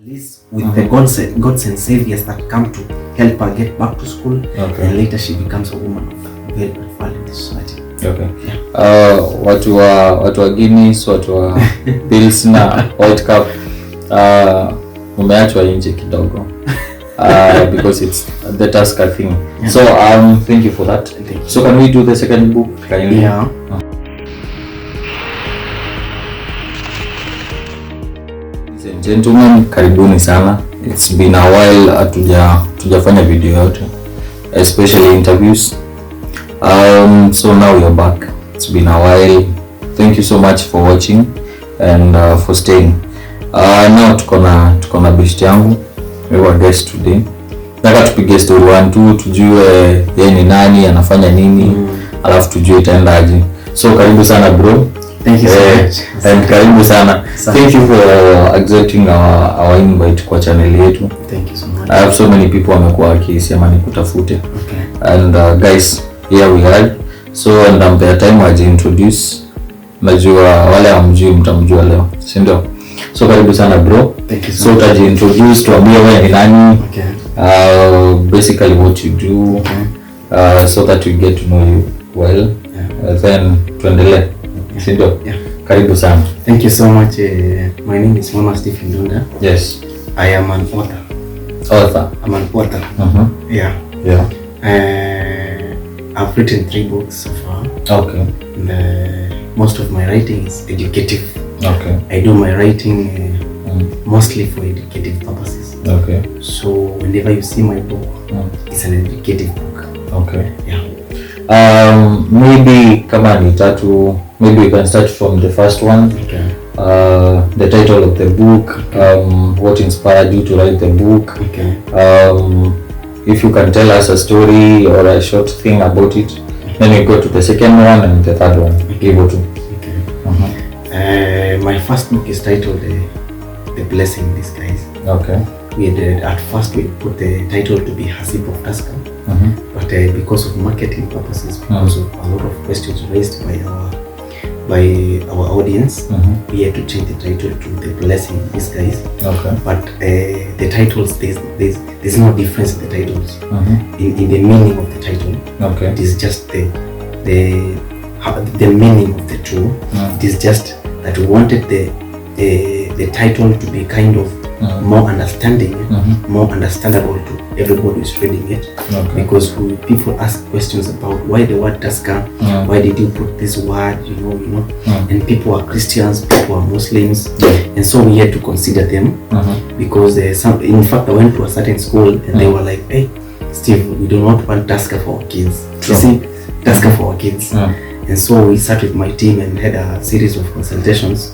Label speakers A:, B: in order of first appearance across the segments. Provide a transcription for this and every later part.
A: least with the gods and saviors that come to help her get back to school, and later she becomes a woman of very good value in the society.
B: Okay. Yeah. Watu wa Guinness, watu wa Pills na White Cup umeachwa nje kidogo because it's the Tusker thing. Yeah. So thank you for that. So can we do the second book? Can you?
A: Yeah.
B: Ladies and gentlemen, karibuni sana. It's been a while tujafanya video yote, especially interviews. So now we are back. It's been a while. Thank you so much for watching and for staying. Now tuko na best yangu, we were guest today. Nataka tupige story 1-2 tujue yeye ni nani, anafanya nini, alafu tujue itaendaje. So karibu sana bro.
A: Thank you so much.
B: And karibu sana. Thank you for accepting our invite kwa channel yetu.
A: Thank you so much.
B: I have so many people wamekuwa wakisema nikutafute.
A: Okay.
B: And guys, here we are. So and the time waje introduce. Najua wale hamjui mtamjua leo, si ndio? So karibu sana bro.
A: Thank you
B: so much. So utaji introduce, tuambie wewe ni nani?
A: Okay.
B: Basically what you do. Okay. So that we get to know you well. Yeah. Then tuendelee. Si ndio?
A: Yeah.
B: Karibu sana.
A: Thank you so much. My name is Mama Stephen Dunda.
B: Yes.
A: I am an author. I'm an author. Yeah.
B: Yeah.
A: I've written 3 books so far.
B: Okay.
A: And, most of my writing is educative.
B: Okay.
A: I do my writing mostly for educative purposes.
B: Okay.
A: So whenever you see my book, it's an educative book.
B: Okay.
A: Yeah.
B: Maybe kama ni tatu, maybe we can start from the first one.
A: Okay.
B: The title of the book, what inspired you to write the book.
A: Okay.
B: If you can tell us a story or a short thing about it, then we go to the second one and the third one.
A: Okay.
B: Okay.
A: My first book is titled The Blessing in Disguise.
B: Okay.
A: We had, at first we put the title to be Hasib of Tusker, but because of marketing purposes, because of a lot of questions raised by our audience, we had to change the title to The Blessing in Disguise.
B: Okay.
A: But the titles, there's no difference in the titles, in the meaning of the title.
B: Okay.
A: It is just the meaning of the two. It is just that we wanted the title to be kind of more understanding, more understandable to everybody who's reading it. Okay. Because people ask questions about why the word Tusker, why did you put this word, you know, and people are Christians, people are Muslims, and so we had to consider them because in fact I went to a certain school and they were like, hey Steve, we do not want Tusker for our kids. You see, Tusker for our kids. And so we sat with my team and had a series of consultations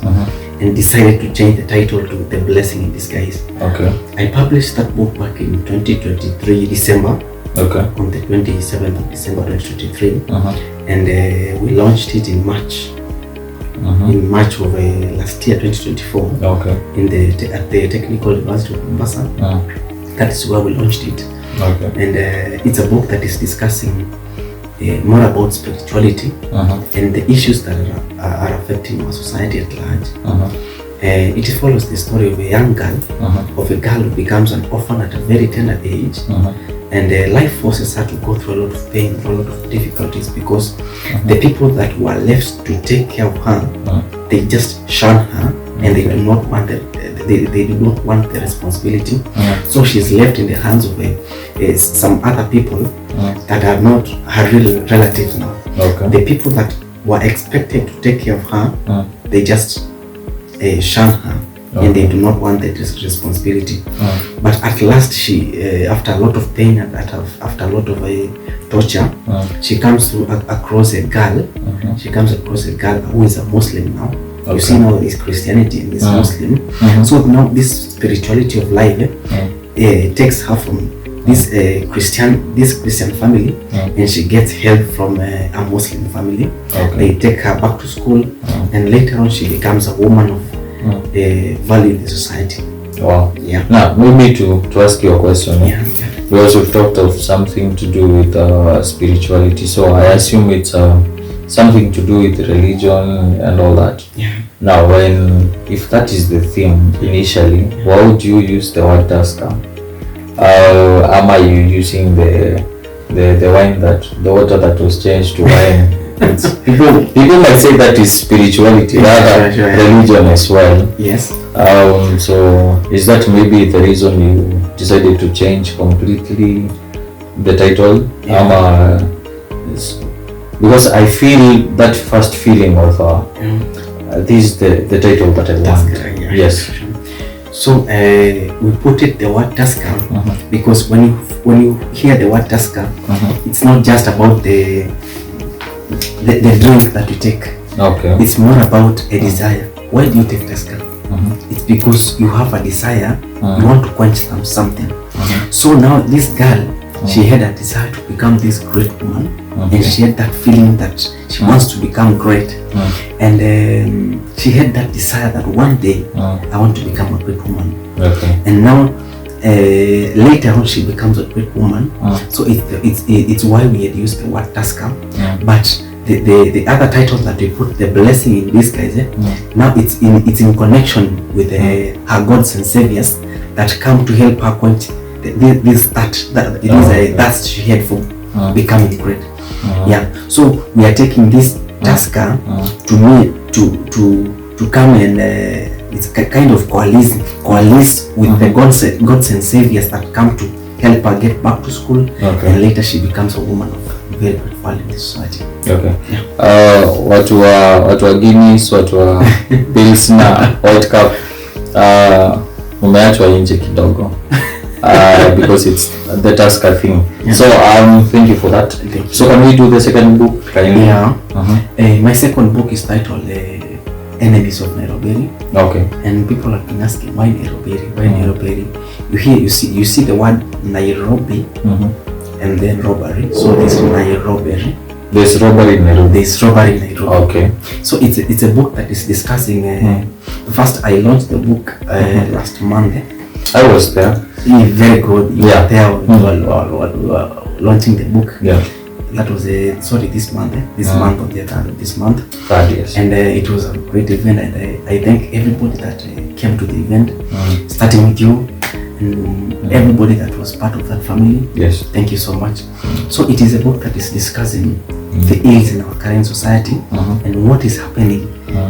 A: and decided to change the title to The Blessing in Disguise.
B: Okay.
A: I published that book back in 2023 December.
B: Okay.
A: On the 27th of December 2023. And we launched it in March. In March of last year 2024.
B: Okay.
A: At the Technical University of Mombasa. That is where we launched it.
B: Okay.
A: And it's a book that is discussing more about spirituality and the issues that are affecting our society at large. It follows the story of a young girl, of a girl who becomes an orphan at a very tender age, and life forces her to go through a lot of pain, a lot of difficulties, because the people that were left to take care of her, they just shun her, and they do not want they do not want the responsibility. So she's left in the hands of some other people that are not her real relatives now. Okay. The people that were expected to take care of her, they just shun her, and they do not want that responsibility. But at last she, after a lot of pain and after a lot of torture, she comes across a girl. She comes across a girl who is a Muslim now. Okay. You see now this Christianity and this Muslim. So now this spirituality of life takes her from this Christian family, and she gets help from a Muslim family. Okay. They take her back to school, and later on she becomes a woman of value in the society.
B: Wow.
A: Yeah.
B: Now maybe to ask you a question.
A: Yeah.
B: We also talked of something to do with spirituality. So I assume it's something to do with religion and all that.
A: Yeah.
B: Now, if that is the theme initially, why would you use the word Tusker? Am I using the wine the water that was changed to wine? People might say that is spirituality, rather religion as well.
A: Yes.
B: So is that maybe the reason you decided to change completely the title? Because I feel that first feeling of this is the title that I want.
A: Tusker,
B: yes.
A: So we put it the word Tusker because when you hear the word Tusker, it's not just about the drink that you take.
B: Okay.
A: It's more about a desire. Why do you take Tusker? It's because you have a desire. You want to quench something. So now this girl, she had a desire to become this great woman, and she had that feeling that she wants to become great, and she had that desire that one day I want to become a great woman.
B: Okay.
A: And now later on she becomes a great woman. So it's why we had used the word Tusker. But the other titles that we put, the blessing in disguise, now it's in connection with her gods and saviors that come to help her quench this that she had for becoming great. So we are taking this Tusker to come and it's kind of coalesce with the gods and saviors that come to help her get back to school, and later she becomes a woman of very great value in the society.
B: Okay. Watu wa Guinness, watu wa Pilsner, World Cup umeachwa nje kidogo. Because it's the Tusker thing. So thank you for that. So can we do the second book?
A: My second book is titled Enemies of Nairobi.
B: Okay.
A: And people have been asking why Nairobi? Why Nairobi? You see the word Nairobi and then robbery. So there's Nairobi.
B: There's robbery in Nairobi.
A: There's robbery in Nairobi.
B: Okay.
A: So it's a book that is discussing. First, I launched the book last Monday.
B: I was there.
A: Very good. You were there launching the book.
B: Yeah.
A: That was this month. This month or the third of this month.
B: Yes.
A: And it was a great event, and I thank everybody that came to the event, starting with you and everybody that was part of that family.
B: Yes.
A: Thank you so much. So it is a book that is discussing the ills in our current society and what is happening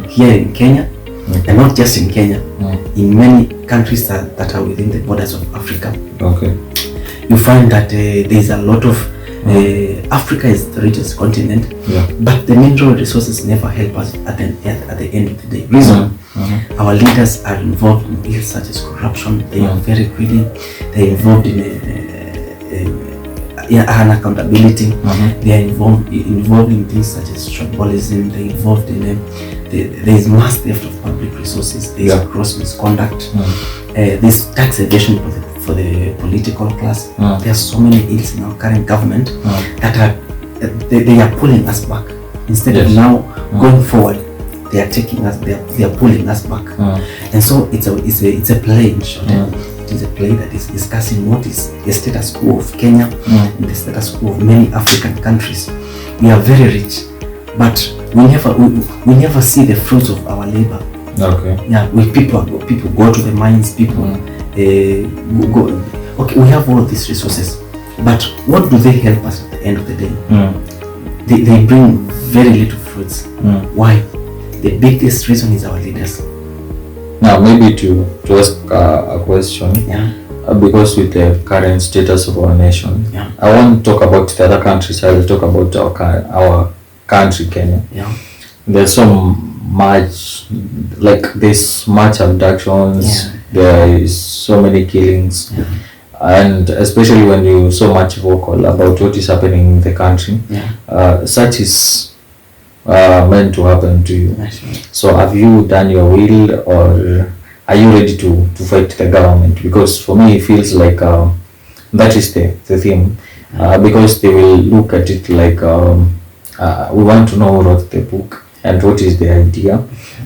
A: here in Kenya. And not just in Kenya, in many countries that are within the borders of Africa.
B: Okay.
A: You find that there is a lot of Africa is the richest continent, but the mineral resources never help us at the end of the day. Reason, our leaders are involved in issues such as corruption. They are very greedy. They are involved in unaccountability. They are involved in things such as tribalism. They are involved in there is mass theft of public resources. There is gross misconduct. There is tax evasion for the political class. There are so many ills in our current government that they are pulling us back instead of now going forward. They are taking us. They are pulling us back. And so it's a play in short. It is a play that is discussing what is the status quo of Kenya and the status quo of many African countries. We are very rich, but we never see the fruits of our labor.
B: Okay.
A: Yeah, people go to the mines. People go. Okay, we have all these resources, but what do they help us at the end of the day? They bring very little fruits. Why? The biggest reason is our leaders.
B: Now, maybe to ask a question, because with the current status of our nation, I won't talk about the other countries. I will talk about our country, Kenya. There's so much, there's much abductions. There is so many killings, and especially when you're so much vocal about what is happening in the country, such is meant to happen to you. So have you done your will, or are you ready to fight the government? Because for me it feels like that is the theme, because they will look at it like we want to know who wrote the book and what is the idea,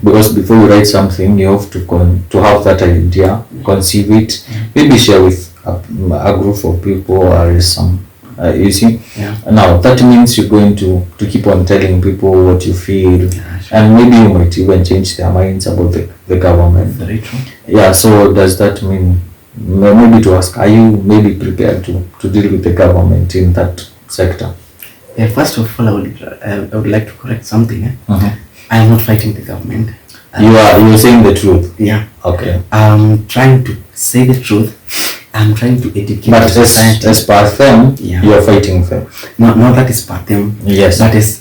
B: because before you write something you have to have that idea, conceive it, maybe share with a group of people or some you see. Now that means you're going to keep on telling people what you feel,
A: sure.
B: And maybe you might even change their minds about the government.
A: Very true.
B: Yeah, so does that mean, maybe to ask, are you maybe prepared to deal with the government in that sector?
A: First of all, I would like to correct something.
B: Uh-huh.
A: I am not fighting the government.
B: You're saying the truth?
A: Yeah.
B: Okay.
A: I'm trying to say the truth. I'm trying to educate
B: But
A: the society.
B: as per them,
A: Yeah.
B: you're fighting them.
A: No, that is per them.
B: Yes.
A: That is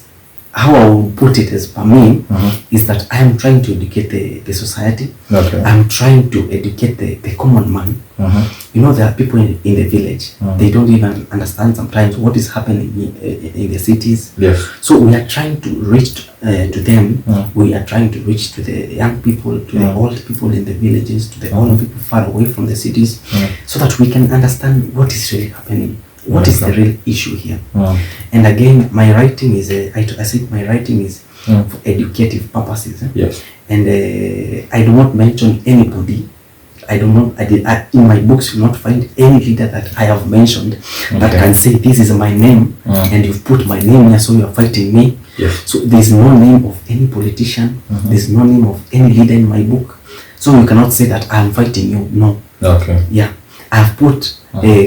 A: how I would put it as per me,
B: Uh-huh.
A: is that I am trying to educate the society.
B: Okay.
A: I'm trying to educate the common man.
B: Uh-huh.
A: You know, there are people in the village, they don't even understand sometimes what is happening in the cities.
B: Yes.
A: So we are trying to reach to them. We are trying to reach to the young people, to the old people in the villages, to the old people far away from the cities, so that we can understand what is really happening. What is the real issue here? And again, my writing is, I said my writing is for educative purposes.
B: Yes.
A: And I do not mention anybody. In my books, you will not find any leader that I have mentioned that can say, this is my name, and you've put my name here, so you are fighting me.
B: Yes.
A: So there's no name of any politician, there's no name of any leader in my book. So you cannot say that I am fighting you. No.
B: Okay.
A: Yeah. I've put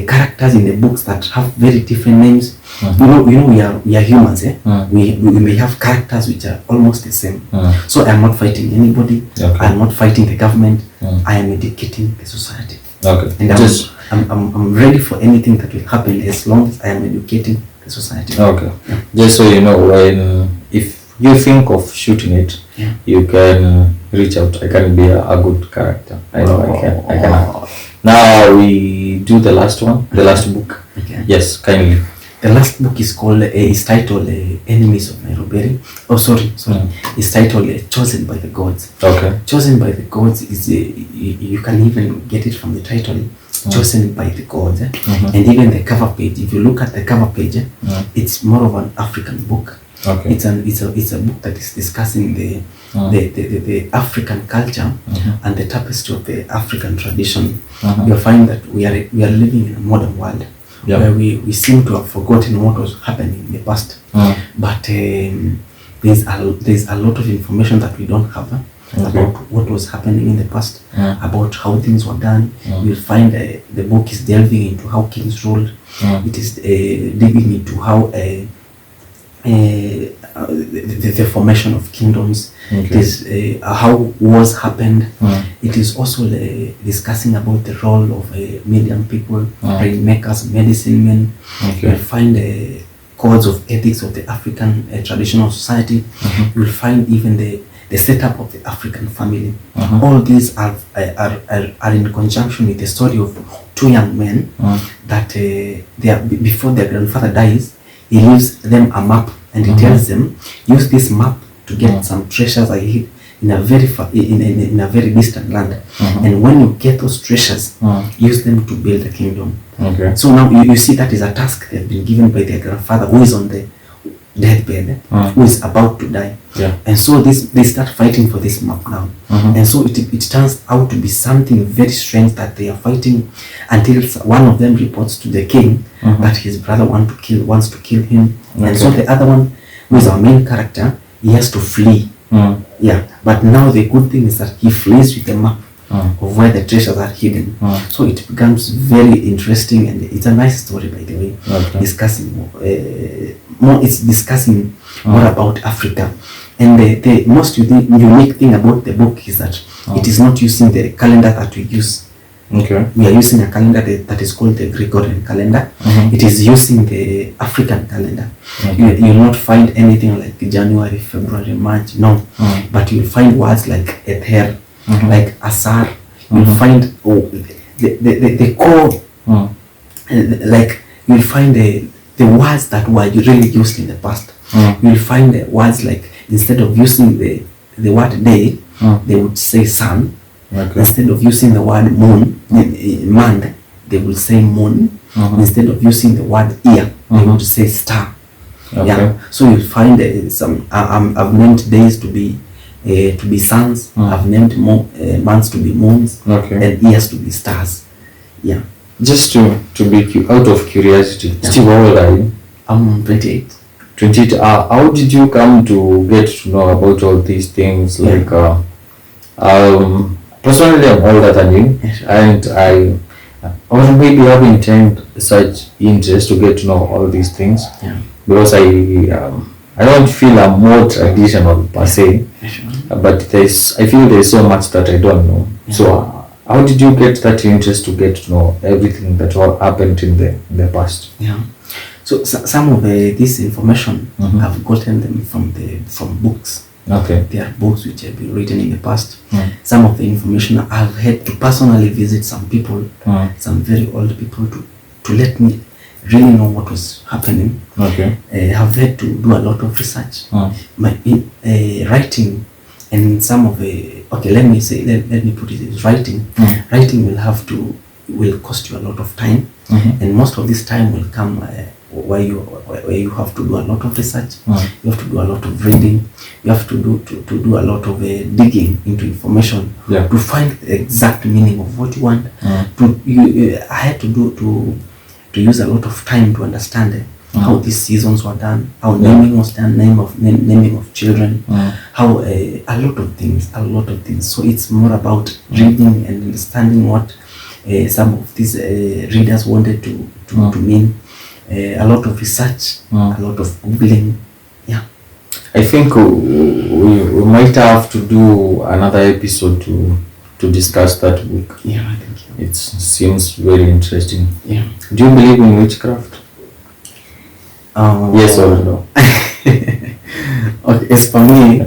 A: characters in the books that have very different names. You know, we are humans. We may have characters which are almost the same. So I am not fighting anybody.
B: Okay.
A: I am not fighting the government. I am educating the society.
B: Okay.
A: And I'm ready for anything that will happen as long as I am educating the society.
B: Okay. Yeah. Just so you know, if you think of shooting it, you can reach out. I can be a good character. I know I can. Now we do the last one, the last book.
A: Okay.
B: Yes, kindly.
A: The last book is called, is titled Enemies of Nairobi. Oh, sorry. It's titled Chosen by the Gods.
B: Okay.
A: Chosen by the Gods is, you can even get it from the title, Chosen by the Gods. And even the cover page, if you look at the cover page, it's more of an African book.
B: Okay.
A: It's a book that is discussing the African culture and the tapestry of the African tradition. You'll find that we are living in a modern world where we seem to have forgotten what was happening in the past. But there's a lot of information that we don't have about what was happening in the past, about how things were done. You'll find the book is delving into how kings ruled. It is digging into how the formation of kingdoms. It is how wars happened. It is also discussing about the role of medium people, rainmakers, medicine men. You'll find codes of ethics of the African traditional society. You'll find even the setup of the African family. All these are in conjunction with the story of two young men that before their grandfather dies, he leaves them a map and he tells them, use this map to get some treasures I hid in a very distant land. And when you get those treasures, use them to build a kingdom. So now you see that is a task they've been given by their grandfather, who is on the deathbed, who is about to die. And so they start fighting for this map now. And so it turns out to be something very strange that they are fighting, until one of them reports to the king that his brother wants to kill him. And so the other one, who is our main character, he has to flee. But now the good thing is that he flees with the map of where the treasures are hidden. So it becomes very interesting, and it's a nice story, by the way. It's discussing more about Africa. And the most unique thing about the book is that it is not using the calendar that we use. We are using a calendar that is called the Gregorian calendar. It is using the African calendar. You will not find anything like January, February, March, no. But you will find words like Ether, like Asar. You will find the core, like you will find the words that were really used in the past. You will find the words like, instead of using the word day, they would say sun. Instead of using the word moon, month, they will say moon. Instead of using the word year, they would say star. So you'll find some. I've named days to be suns. I've named months to be moons, and years to be stars. Just
B: to be out of curiosity, Steve, how old are you?
A: I'm 28.
B: cheat. How did you come to get to know about all these things? Like, personally, I'm older than you, and I was maybe having such interest to get to know all these things, because I don't feel I'm more traditional per se, but I feel there's so much that I don't know. So how did you get that interest to get to know everything that all happened in the past?
A: So some of this information I've gotten them from books.
B: Okay.
A: There are books which have been written in the past. Some of the information I've had to personally visit some people, some very old people, to let me really know what was happening.
B: Okay.
A: I've had to do a lot of research. My writing and some of the let me put it as writing. Writing will cost you a lot of time, and most of this time will come where you have to do a lot of research. You have to do a lot of reading. You have to do a lot of digging into information to find the exact meaning of what you want. I had to use a lot of time to understand how these seasons were done, how naming was done, naming of children, how a lot of things. So it's more about reading and understanding what some of these readers wanted to mean. A lot of research, a lot of googling.
B: I think we might have to do another episode to discuss that book.
A: I think
B: it seems very interesting. Do you believe in witchcraft? Yes or no?
A: Okay, as for me,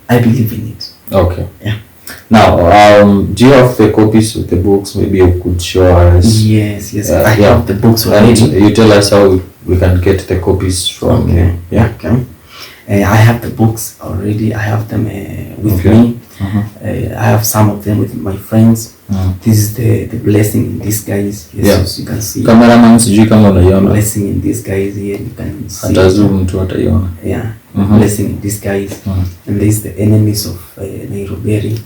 A: I believe in it.
B: Okay. Now, do you have the copies of the books? Maybe you could show us.
A: Yes, I have the books already.
B: You tell us how we can get the copies from.
A: Okay. I have the books already. I have them with me. I have some of them with my friends. This is the blessing in disguise. Yes, you can see.
B: Cameraman, sijui kama unaiona.
A: Blessing in disguise here. You can see.
B: Atazoom tu ataiona.
A: Blessing in disguise. And there's the enemies of Nairobi.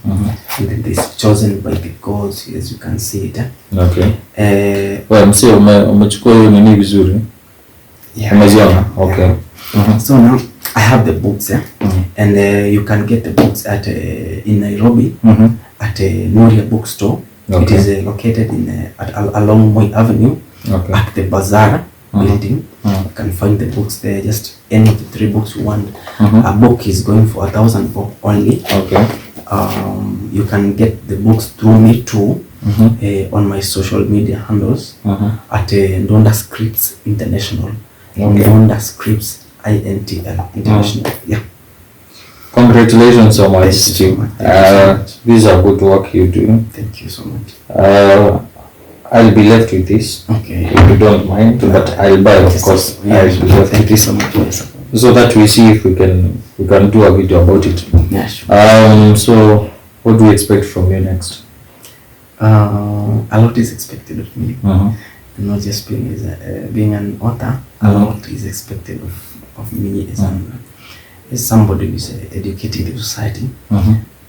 A: And then there's chosen by the gods. As you can see it.
B: Okay. Well, msee umechukua hiyo nini vizuri? Umeziona? Okay.
A: So now I have the books, and you can get the books at in Nairobi at Noria bookstore. It is located along Moi Avenue at the Bazaar building. You can find the books there. Just any of the 3 books you want. A book is going for 1,000 bob only.
B: Okay.
A: You can get the books through me too. On my social media handles at Ndonda Scripts International. Ndonda Scripts INTL International.
B: Congratulations so much, Steve. This is a good work you do.
A: Thank you so much.
B: I'll be left with this.
A: Okay.
B: If you don't mind, but I'll buy, of course. I'll be left
A: Thank you so much for your support.
B: So that we see if we can do a video about it.
A: Yeah, sure.
B: So what do you expect from you next?
A: A lot is expected of me. And not just being an author. A lot is expected of me as somebody who is educating the society.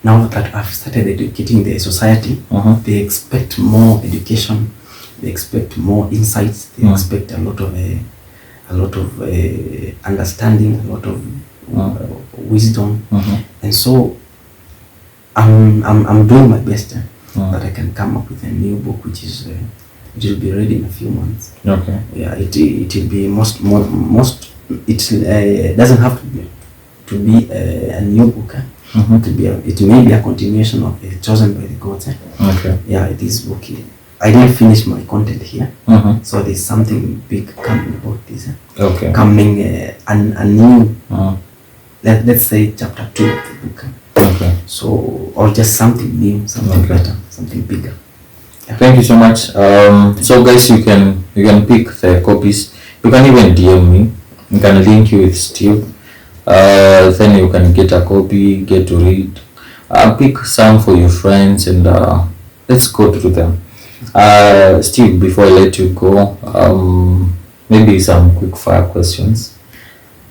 A: Now that I've started educating the society, they expect more education. They expect more insights. They expect a lot of understanding, a lot of wisdom, and so I'm doing my best that I can come up with a new book, which it will be ready in a few months.
B: Okay.
A: Yeah, it will be most. It doesn't have to be a new book. It may be a continuation of Chosen by the Gods.
B: Okay.
A: Yeah, this book. I didn't finish my content here, so there's something big coming about this.
B: Okay.
A: Coming a new. Let's say chapter 2 of the book.
B: Okay.
A: So, or just something new, something better, something bigger. Yeah.
B: Thank you so much. So guys, you can pick the copies. You can even DM me. You can link you with Steve. Then you can get a copy, get to read. Pick some for your friends, and let's go through them. Steve, before I let you go, maybe some quick fire questions.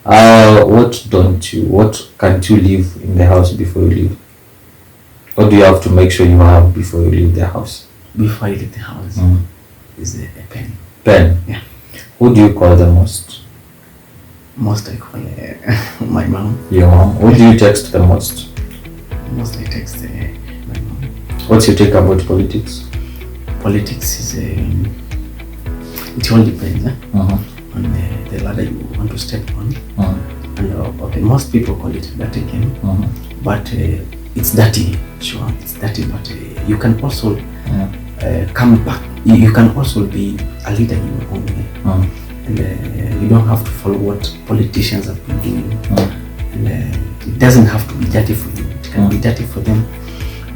B: What can't you leave in the house before you leave? What do you have to make sure you have before you leave the house?
A: Before I leave the house, is a pen.
B: Pen?
A: Yeah.
B: Who do you call the most?
A: Most I call my mom.
B: Your mom. Who do you text the most?
A: Most I text my mom.
B: What's your take about politics?
A: Politics is it all depends on the ladder you want to step on. And okay, most people call it dirty game, but it's dirty. Sure, it's dirty, but you can also come back. You can also be a leader in your own way, and you don't have to follow what politicians have been doing. And it doesn't have to be dirty for you. It can be dirty for them,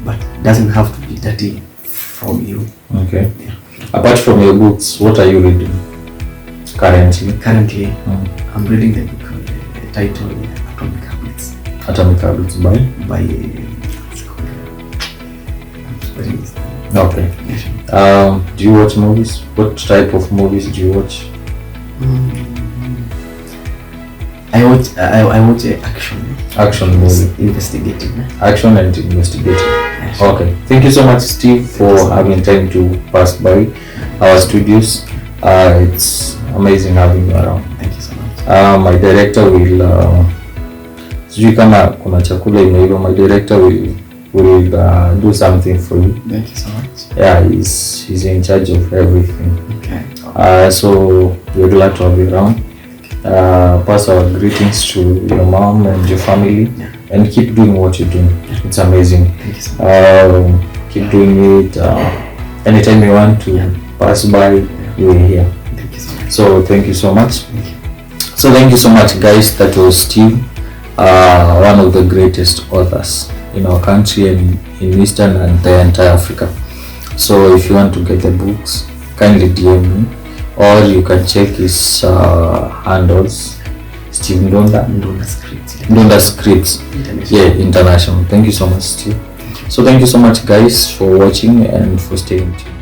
A: but it doesn't have to be dirty from you.
B: Okay.
A: Yeah.
B: Apart from your books, what are you reading currently?
A: Currently, I'm reading the book titled Atomic Habits.
B: Atomic Habits by?
A: By what's it called? I'm forgetting his name.
B: Okay.
A: Yeah.
B: Do you watch movies? What type of movies do you watch?
A: I watch action.
B: Action movie.
A: Investigative.
B: Action and investigative.
A: Yes.
B: Okay. Thank you so much, Steve, for having time to pass by our studios. It's amazing having you around.
A: Thank you so much.
B: My director will sijui kama kuna chakula imeiva. My director will do something for you.
A: Thank you so much.
B: Yeah, he's in charge of everything.
A: Okay.
B: So we're glad to have you around. Pass our greetings to your mom and your family, and keep doing what you're doing. It's amazing.
A: Thank you so much.
B: Keep doing it. Anytime you want to pass by, you're here.
A: Thank you so much.
B: So thank you so much.
A: Thank you.
B: So thank you so much, guys. That was Steve, one of the greatest authors in our country and in Eastern and the entire Africa. So if you want to get the books, kindly DM me, or you can check his handles. Steve Ndonda Scripts. Yeah, international. Thank you so much, Steve. So thank you so much, guys, for watching and for staying tuned.